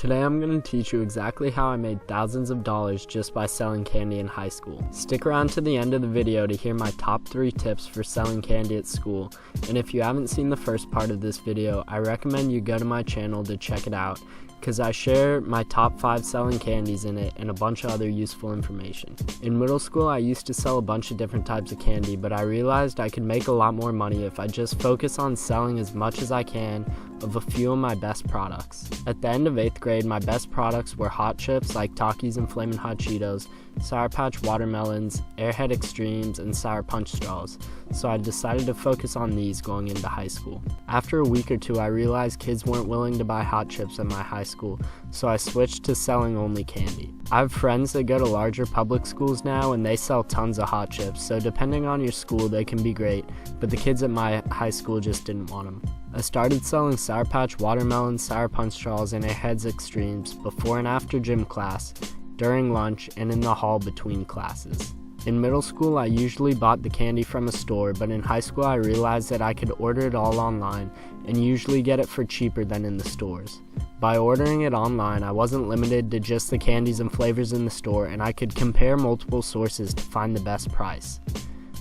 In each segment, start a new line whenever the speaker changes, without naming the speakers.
Today I'm going to teach you exactly how I made thousands of dollars just by selling candy in high school. Stick around to the end of the video to hear my top 3 tips for selling candy at school, and if you haven't seen the first part of this video, I recommend you go to my channel to check it out, because I share my top 5 selling candies in it and a bunch of other useful information. In middle school, I used to sell a bunch of different types of candy, but I realized I could make a lot more money if I just focus on selling as much as I can of a few of my best products. At the end of 8th grade, my best products were hot chips like Takis and Flamin' Hot Cheetos, Sour Patch Watermelons, Airhead Extremes, and Sour Punch Straws, so I decided to focus on these going into high school. After a week or two, I realized kids weren't willing to buy hot chips at my high school, so I switched to selling only candy. I have friends that go to larger public schools now and they sell tons of hot chips, so depending on your school they can be great, but the kids at my high school just didn't want them. I started selling Sour Patch Watermelons, Sour Punch Straws, and Airhead Extremes before and after gym class, during lunch, and in the hall between classes. In middle school, I usually bought the candy from a store, but in high school I realized that I could order it all online and usually get it for cheaper than in the stores. By ordering it online, I wasn't limited to just the candies and flavors in the store, and I could compare multiple sources to find the best price.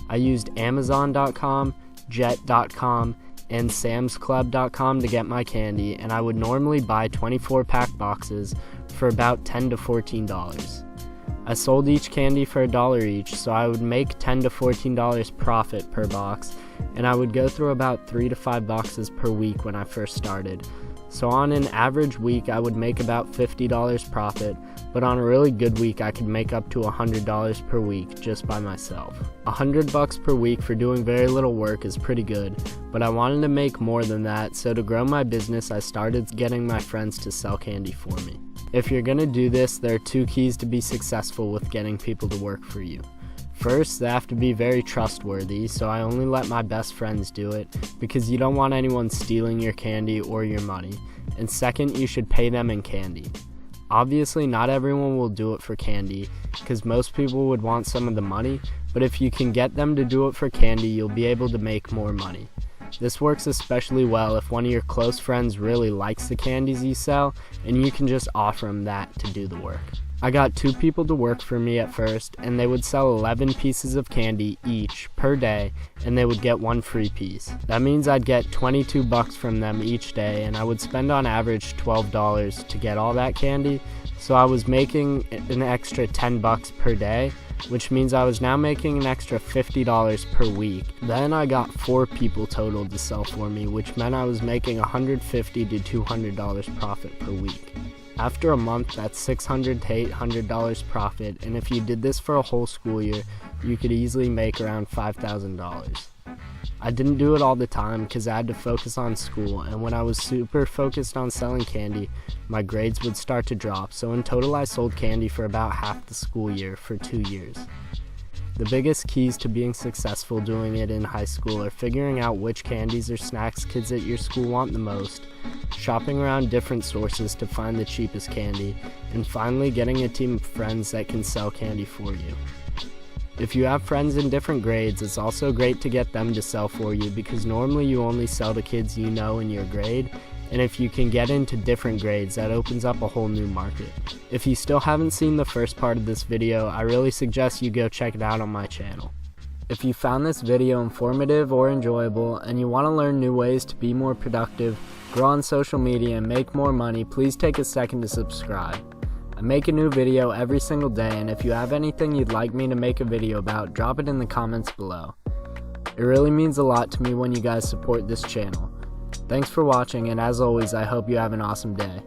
I used Amazon.com, Jet.com, and SamsClub.com to get my candy, and I would normally buy 24-pack boxes for about $10 to $14. I sold each candy for $1 each, so I would make $10 to $14 profit per box, and I would go through about 3 to 5 boxes per week when I first started. So on an average week I would make about $50 profit, but on a really good week I could make up to $100 per week just by myself. $100 per week for doing very little work is pretty good, but I wanted to make more than that, so to grow my business I started getting my friends to sell candy for me. If you're gonna do this, there are 2 keys to be successful with getting people to work for you. First, they have to be very trustworthy, so I only let my best friends do it because you don't want anyone stealing your candy or your money. And second, you should pay them in candy. Obviously, not everyone will do it for candy because most people would want some of the money, but if you can get them to do it for candy, you'll be able to make more money. This works especially well if one of your close friends really likes the candies you sell and you can just offer them that to do the work. I got 2 people to work for me at first, and they would sell 11 pieces of candy each per day, and they would get 1 free piece. That means I'd get $22 from them each day, and I would spend on average $12 to get all that candy, so I was making an extra $10 per day, which means I was now making an extra $50 per week. Then I got 4 people total to sell for me, which meant I was making $150 to $200 profit per week. After a month, that's $600 to $800 profit, and if you did this for a whole school year, you could easily make around $5,000. I didn't do it all the time because I had to focus on school, and when I was super focused on selling candy, my grades would start to drop, so in total I sold candy for about half the school year for 2 years. The biggest keys to being successful doing it in high school are figuring out which candies or snacks kids at your school want the most, shopping around different sources to find the cheapest candy, and finally getting a team of friends that can sell candy for you. If you have friends in different grades, it's also great to get them to sell for you because normally you only sell to kids you know in your grade, and if you can get into different grades, that opens up a whole new market. If you still haven't seen the first part of this video, I really suggest you go check it out on my channel. If you found this video informative or enjoyable and you want to learn new ways to be more productive, grow on social media, and make more money, please take a second to subscribe. I make a new video every single day, and if you have anything you'd like me to make a video about, drop it in the comments below. It really means a lot to me when you guys support this channel. Thanks for watching, and as always, I hope you have an awesome day.